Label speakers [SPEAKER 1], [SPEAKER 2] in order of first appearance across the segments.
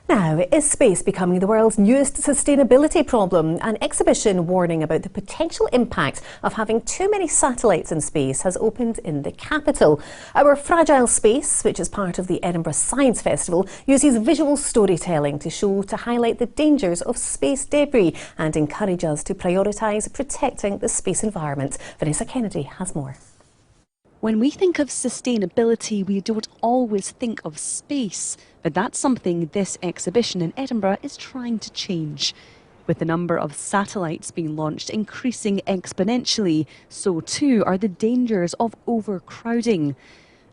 [SPEAKER 1] Now, is space becoming the world's newest sustainability problem? An exhibition warning about the potential impact of having too many satellites in space has opened in the capital. Our fragile space, which is part of the Edinburgh Science Festival, uses visual storytelling to highlight the dangers of space debris and encourage us to prioritise protecting the space environment. Vanessa Kennedy has more.
[SPEAKER 2] When we think of sustainability, we don't always think of space, but that's something this exhibition in Edinburgh is trying to change. With the number of satellites being launched increasing exponentially, so too are the dangers of overcrowding.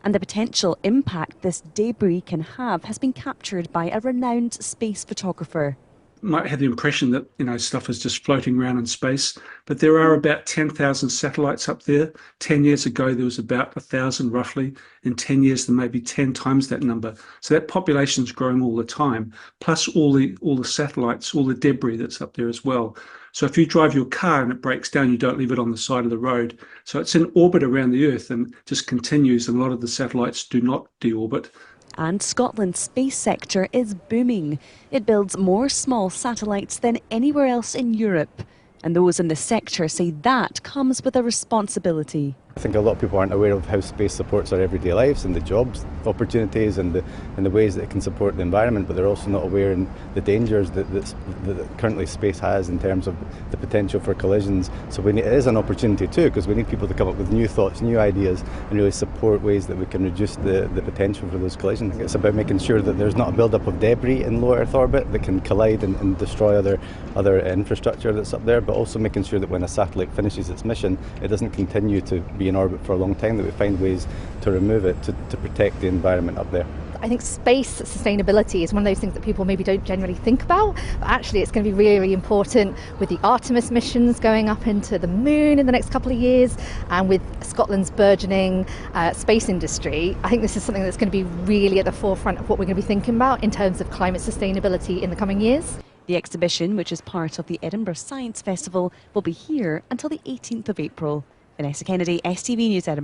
[SPEAKER 2] And the potential impact this debris can have has been captured by a renowned space photographer.
[SPEAKER 3] Might have the impression that, stuff is just floating around in space, but there are about 10,000 satellites up there. 10 years ago, there was about 1,000 roughly. In 10 years, there may be 10 times that number. So that population's growing all the time, plus all the satellites, all the debris that's up there as well. So if you drive your car and it breaks down, you don't leave it on the side of the road. So it's in orbit around the Earth and just continues, and a lot of the satellites do not deorbit.
[SPEAKER 2] And Scotland's space sector is booming. It builds more small satellites than anywhere else in Europe. And those in the sector say that comes with a responsibility.
[SPEAKER 4] I think a lot of people aren't aware of how space supports our everyday lives and the jobs, opportunities and the ways that it can support the environment, but they're also not aware of the dangers that currently space has in terms of the potential for collisions. So it is an opportunity too, because we need people to come up with new thoughts, new ideas and really support ways that we can reduce the potential for those collisions. It's about making sure that there's not a build-up of debris in low Earth orbit that can collide and destroy other infrastructure that's up there, but also making sure that when a satellite finishes its mission, it doesn't continue to be in orbit for a long time, that we find ways to remove it to protect the environment up there.
[SPEAKER 5] I think space sustainability is one of those things that people maybe don't generally think about, but actually it's going to be really, really important with the Artemis missions going up into the moon in the next couple of years, and with Scotland's burgeoning space industry. I think this is something that's going to be really at the forefront of what we're going to be thinking about in terms of climate sustainability in the coming years.
[SPEAKER 2] The exhibition, which is part of the Edinburgh Science Festival, will be here until the 18th of April. Vanessa Kennedy, STV News Edinburgh.